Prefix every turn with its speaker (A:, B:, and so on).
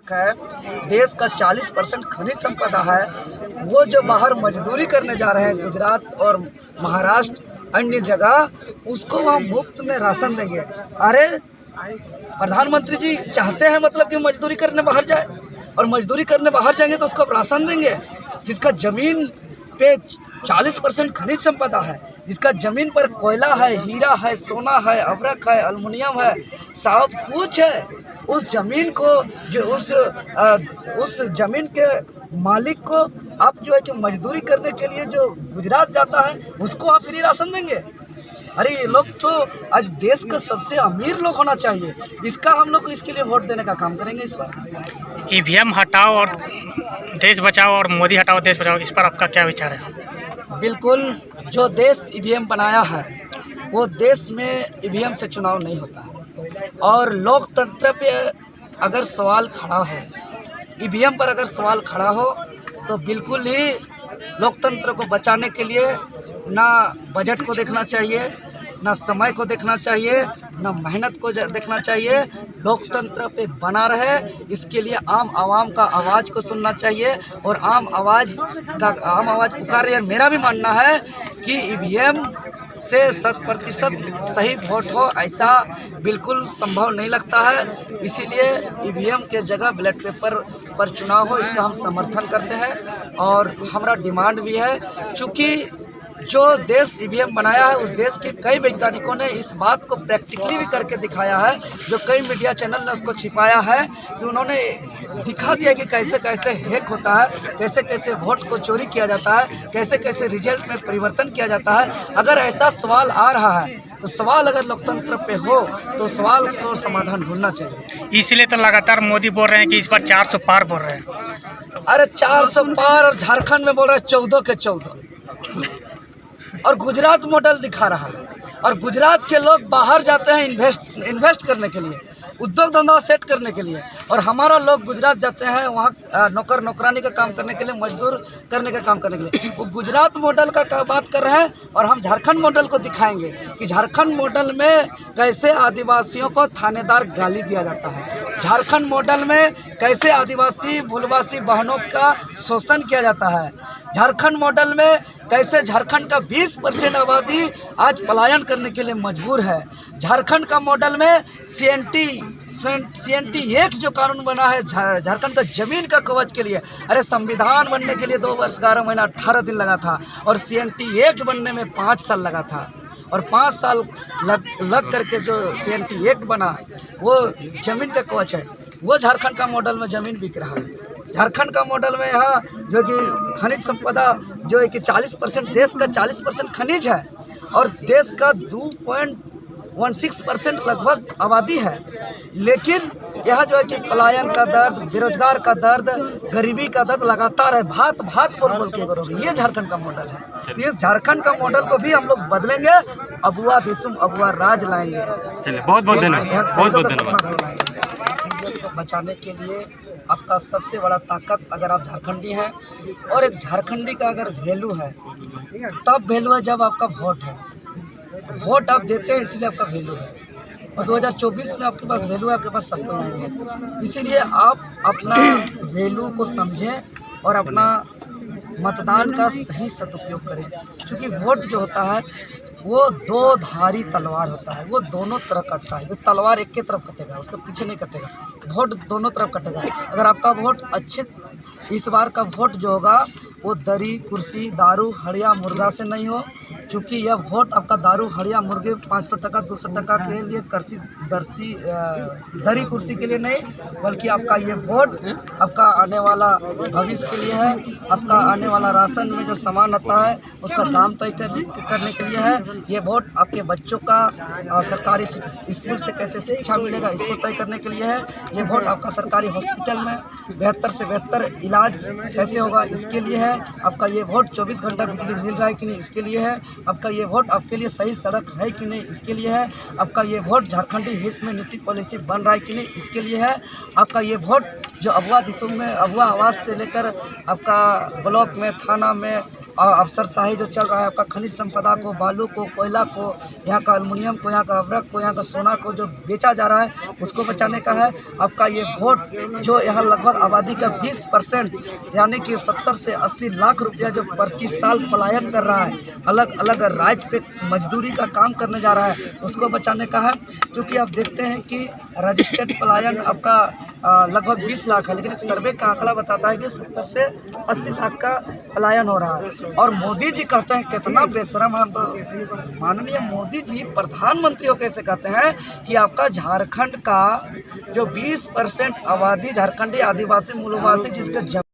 A: तक है, देश का 40% खनिज संपदा है, वो जो बाहर मजदूरी करने जा रहे हैं गुजरात और महाराष्ट्र अन्य जगह, उसको वहाँ मुफ्त में राशन देंगे। अरे प्रधानमंत्री जी चाहते हैं मतलब कि मजदूरी करने बाहर जाए, और मजदूरी करने बाहर जाएंगे तो उसको आप राशन देंगे, जिसका ज़मीन पे 40% खनिज संपदा है, जिसका ज़मीन पर कोयला है, हीरा है, सोना है, अभ्रक है, एल्युमिनियम है, सब कुछ है। उस ज़मीन को जो उस ज़मीन के मालिक को आप जो है कि मजदूरी करने के लिए जो गुजरात जाता है उसको आप फ्री राशन देंगे। अरे ये लोग तो आज देश का सबसे अमीर लोग होना चाहिए, इसका हम लोग इसके लिए वोट देने का काम करेंगे इस बार।
B: ईवीएम हटाओ और देश बचाओ और मोदी हटाओ देश बचाओ, इस पर आपका क्या विचार है?
A: बिल्कुल, जो देश ईवीएम बनाया है वो देश में ईवीएम से चुनाव नहीं होता है, और लोकतंत्र पे अगर सवाल खड़ा हो, ईवीएम पर अगर सवाल खड़ा हो, तो बिल्कुल ही लोकतंत्र को बचाने के लिए ना बजट को देखना चाहिए, ना समय को देखना चाहिए, ना मेहनत को देखना चाहिए। लोकतंत्र पे बना रहे, इसके लिए आम आवाम का आवाज़ को सुनना चाहिए, और आम आवाज़ पुकार रही है। मेरा भी मानना है कि ईवीएम से 100% सही वोट हो, ऐसा बिल्कुल संभव नहीं लगता है। इसीलिए ईवीएम के जगह बैलेट पेपर पर चुनाव हो, इसका हम समर्थन करते हैं, और हमारा डिमांड भी है। चूँकि जो देश ईवीएम बनाया है उस देश के कई वैज्ञानिकों ने इस बात को प्रैक्टिकली भी करके दिखाया है, जो कई मीडिया चैनल ने उसको छिपाया है, कि उन्होंने दिखा दिया कि कैसे कैसे हैक होता है, कैसे कैसे वोट को चोरी किया जाता है, कैसे कैसे रिजल्ट में परिवर्तन किया जाता है। अगर ऐसा सवाल आ रहा है तो सवाल अगर लोकतंत्र पे हो तो सवाल को समाधान ढूंढना चाहिए।
B: इसलिए तो लगातार मोदी बोल रहे हैं कि इस बार 400 पार बोल रहे हैं।
A: अरे 400 पार, और झारखंड में बोल रहे हैं 14 के 14, और गुजरात मॉडल दिखा रहा है। और गुजरात के लोग बाहर जाते हैं इन्वेस्ट करने के लिए, उद्योग धंधा सेट करने के लिए, और हमारा लोग गुजरात जाते हैं वहाँ नौकरानी का काम करने के लिए, मजदूर करने का काम करने के लिए। वो गुजरात मॉडल का बात कर रहे हैं, और हम झारखंड मॉडल को दिखाएंगे कि झारखंड मॉडल में कैसे आदिवासियों को थानेदार गाली दिया जाता है, झारखंड मॉडल में कैसे आदिवासी मूलवासी बहनों का शोषण किया जाता है, झारखंड मॉडल में कैसे झारखंड का 20% आबादी आज पलायन करने के लिए मजबूर है। झारखंड का मॉडल में CNT एक्ट जो कानून बना है झारखंड का ज़मीन का कवच के लिए, अरे संविधान बनने के लिए 2 वर्ष 11 महीना 18 दिन लगा था, और CNT एक्ट बनने में 5 साल लगा था, और 5 साल लग करके जो CNT एक्ट बना वो ज़मीन का कवच है। वो झारखंड का मॉडल में ज़मीन बिक रहा है। झारखंड का मॉडल में यहाँ जो कि खनिज संपदा जो है कि 40%, देश का 40% खनिज है, और देश का 2.16% लगभग आबादी है, लेकिन यहाँ जो है कि पलायन का दर्द, बेरोजगार का दर्द, गरीबी का दर्द लगातार है। भात बोल के करोगे, ये झारखंड का मॉडल है। तो इस झारखंड का मॉडल को भी हम लोग बदलेंगे, अबुआ दिसुम अबुआ राज लाएंगे।
B: चलिए, बहुत धन्यवाद।
A: को बचाने के लिए आपका सबसे बड़ा ताकत, अगर आप झारखंडी हैं, और एक झारखंडी का अगर वैल्यू है, तब वैल्यू है जब आपका वोट है। वोट आप देते हैं इसलिए आपका वैल्यू है, और 2024 में आपके पास वैल्यू है, आपके पास सब कुछ नहीं है। इसीलिए आप अपना वैल्यू को समझें और अपना मतदान का सही सदुपयोग करें, क्योंकि वोट जो होता है वो 2 धारी तलवार होता है, वो दोनों तरफ कटता है। ये तलवार एक के तरफ कटेगा, उसके पीछे नहीं कटेगा, वोट दोनों तरफ कटेगा। अगर आपका वोट इस बार का वोट जो होगा वो दरी कुर्सी दारू हड़िया मुर्गा से नहीं हो, चूँकि यह वोट आपका दारू हड़िया मुर्गे 500 टका 200 टका के लिए दरी कुर्सी के लिए नहीं, बल्कि आपका ये वोट आपका आने वाला भविष्य के लिए है। आपका आने वाला राशन में जो सामान आता है उसका दाम तय करने के लिए है। ये वोट आपके बच्चों का सरकारी स्कूल से कैसे शिक्षा मिलेगा इसको तय करने के लिए है। ये वोट आपका सरकारी हॉस्पिटल में बेहतर से बेहतर इलाज कैसे होगा इसके लिए है। आपका ये वोट 24 घंटा बिजली मिल रहा है कि नहीं इसके लिए है। आपका ये वोट आपके लिए सही सड़क है कि नहीं इसके लिए है। आपका ये वोट झारखंडी हित में नीति पॉलिसी बन रहा है कि नहीं इसके लिए है। आपका ये वोट जो अबुआ दिसुम में अबुआ आवास से लेकर आपका ब्लॉक में थाना में अफसरशाही जो चल रहा है, आपका खनिज संपदा को, बालू को, कोयला को, यहाँ का एल्युमिनियम को, यहाँ का अभ्रक को, यहाँ का सोना को जो बेचा जा रहा है उसको बचाने का है। आपका ये वोट जो यहाँ लगभग आबादी का 20% यानी कि 70 से 80 लाख रुपया जो प्रति साल पलायन कर रहा है, अलग अलग राज्य पे मजदूरी का काम करने जा रहा है, उसको बचाने का है। क्योंकि आप देखते हैं कि रजिस्टर्ड पलायन आपका लगभग 20 लाख है, लेकिन एक सर्वे का आंकड़ा बताता है कि 70 से 80 लाख का पलायन हो रहा है। और मोदी जी कहते हैं, कितना बेशरम है, तो माननीय मोदी जी प्रधानमंत्री कैसे कहते हैं कि आपका झारखंड का जो 20% आबादी झारखंडी आदिवासी मूलवासी जिसका